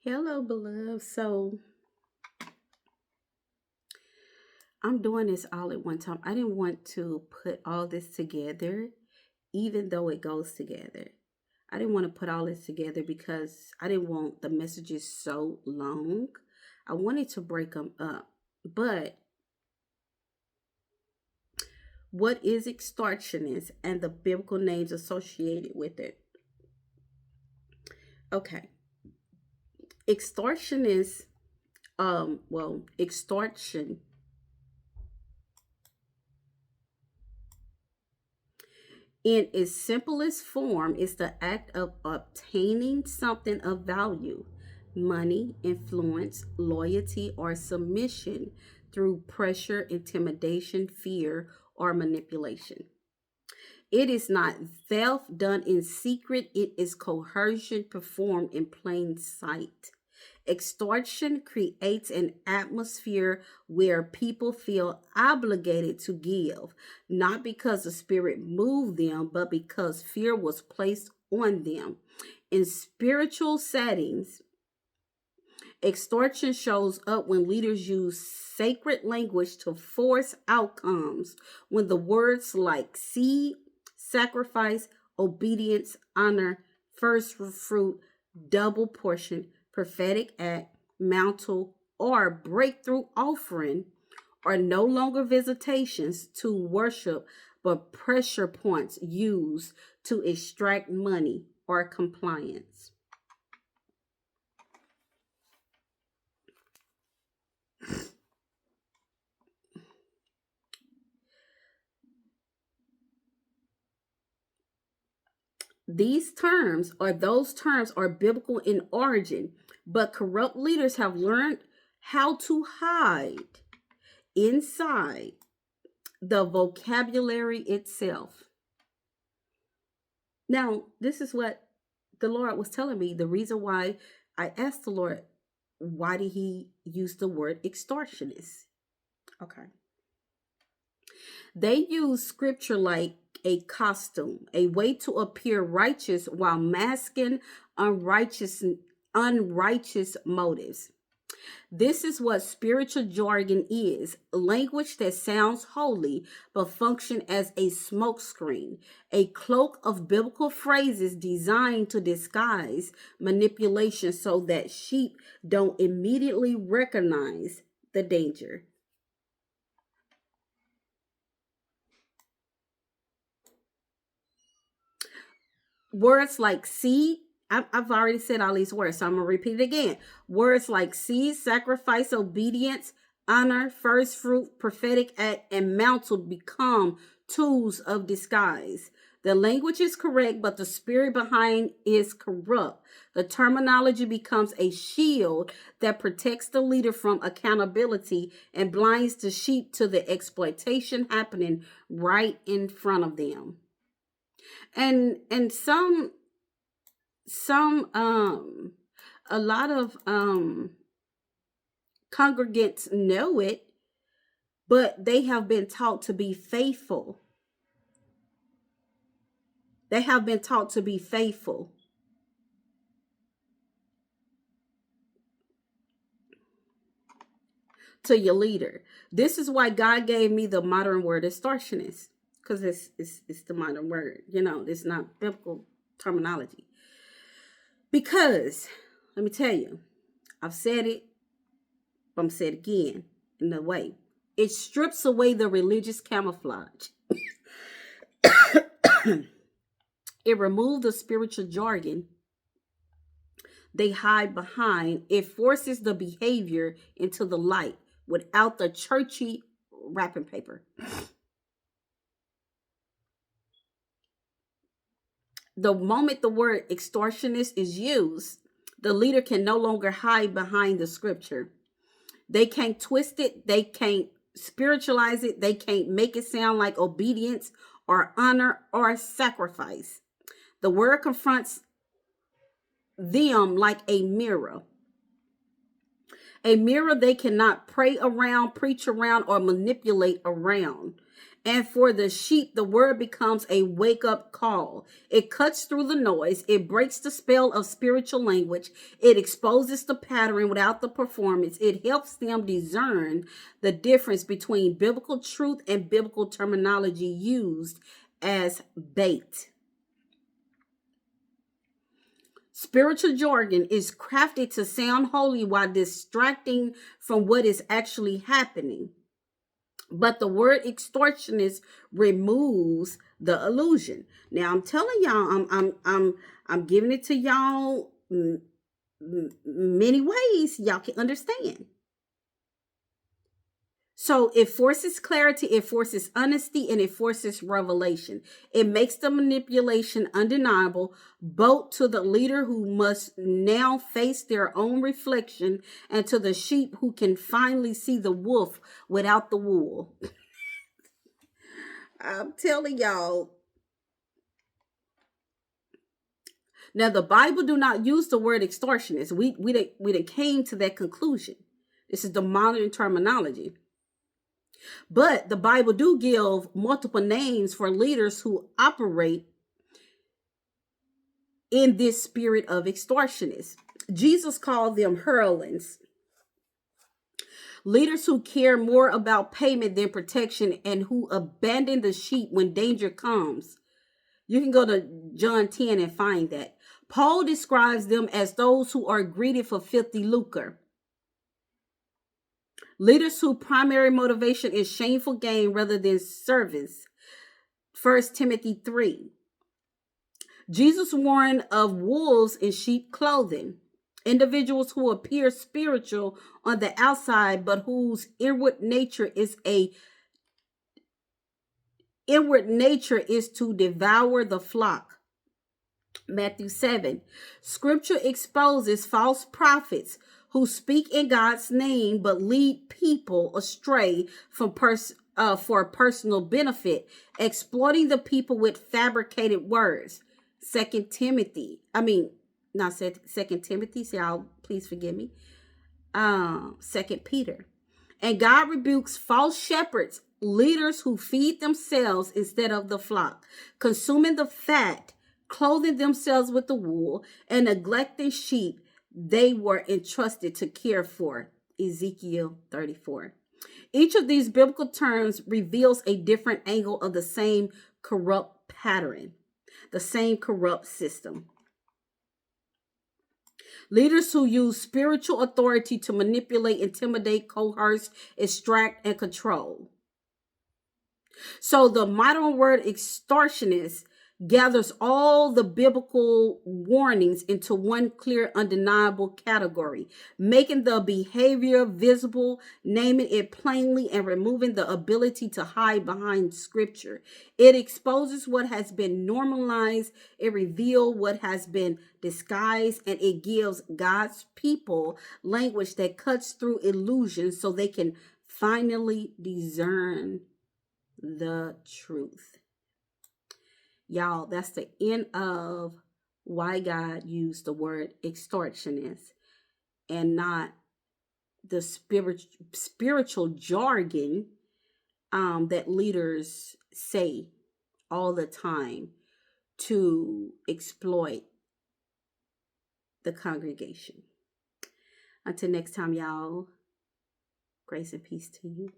Hello, beloved. So I'm doing this all at one time. I didn't want to put all this together, even though it goes together. I didn't want to put all this together because I didn't want the messages so long. I wanted to break them up. But what is extortionist and the biblical names associated with it? Okay. Extortionist, extortion in its simplest form is the act of obtaining something of value, money, influence, loyalty, or submission through pressure, intimidation, fear, or manipulation. It is not theft done in secret, it is coercion performed in plain sight. Extortion creates an atmosphere where people feel obligated to give, not because the Spirit moved them, but because fear was placed on them. In spiritual settings, extortion shows up when leaders use sacred language to force outcomes, when the words like seed, sacrifice, obedience, honor, first fruit, double portion, prophetic act, mantle, or breakthrough offering are no longer visitations to worship, but pressure points used to extract money or compliance. Those terms are biblical in origin, but corrupt leaders have learned how to hide inside the vocabulary itself. Now, this is what the Lord was telling me. The reason why I asked the Lord, why did he use the word extortionist? Okay. They use scripture like a costume, a way to appear righteous while masking unrighteous unrighteous motives. This is what spiritual jargon is, language that sounds holy but function as a smokescreen, a cloak of biblical phrases designed to disguise manipulation so that sheep don't immediately recognize the danger. Words like seed, I've already said all these words, so I'm going to repeat it again. Words like seed, sacrifice, obedience, honor, first fruit, prophetic act, and mantle become tools of disguise. The language is correct, but the spirit behind is corrupt. The terminology becomes a shield that protects the leader from accountability and blinds the sheep to the exploitation happening right in front of them. And some a lot of congregants know it, but they have been taught to be faithful. They have been taught to be faithful. To your leader. This is why God gave me the modern word extortionist, because it's the modern word. It's not biblical terminology. Because let me tell you, I've said it, but I'm saying it again in a way. It strips away the religious camouflage. It removes the spiritual jargon they hide behind. It forces the behavior into the light without the churchy wrapping paper. The moment the word extortionist is used, the leader can no longer hide behind the scripture. They can't twist it, they can't spiritualize it, they can't make it sound like obedience or honor or sacrifice. The word confronts them like a mirror. A mirror they cannot pray around, preach around, or manipulate around. And for the sheep, the word becomes a wake up call. It cuts through the noise. It breaks the spell of spiritual language. It exposes the pattern without the performance. It helps them discern the difference between biblical truth and biblical terminology used as bait. Spiritual jargon is crafted to sound holy while distracting from what is actually happening. But the word extortionist removes the illusion. Now I'm telling y'all, I'm giving it to y'all many ways y'all can understand. So it forces clarity, it forces honesty, and it forces revelation. It makes the manipulation undeniable, both to the leader who must now face their own reflection and to the sheep who can finally see the wolf without the wool. I'm telling y'all. Now the Bible do not use the word extortionist. We done came to that conclusion. This is the modern terminology. But the Bible do give multiple names for leaders who operate in this spirit of extortionist. Jesus called them hirelings, leaders who care more about payment than protection and who abandon the sheep when danger comes. You can go to John 10 and find that. Paul describes them as those who are greedy for filthy lucre. Leaders whose primary motivation is shameful gain rather than service. 1 Timothy 3. Jesus warned of wolves in sheep clothing. Individuals who appear spiritual on the outside, but whose inward nature is to devour the flock. Matthew 7. Scripture exposes false prophets who speak in God's name but lead people astray for personal benefit, exploiting the people with fabricated words. Second Timothy. So y'all please forgive me. Second Peter. And God rebukes false shepherds, leaders who feed themselves instead of the flock, consuming the fat, clothing themselves with the wool, and neglecting sheep they were entrusted to care for. Ezekiel 34. Each of these biblical terms reveals a different angle of the same corrupt pattern, the same corrupt system. Leaders who use spiritual authority to manipulate, intimidate, coerce, extract, and control. So the modern word extortionist gathers all the biblical warnings into one clear, undeniable category, making the behavior visible, naming it plainly, and removing the ability to hide behind scripture. It exposes what has been normalized, it reveals what has been disguised, and it gives God's people language that cuts through illusions so they can finally discern the truth. Y'all, that's the end of why God used the word extortionist and not the spiritual jargon that leaders say all the time to exploit the congregation. Until next time, y'all, grace and peace to you.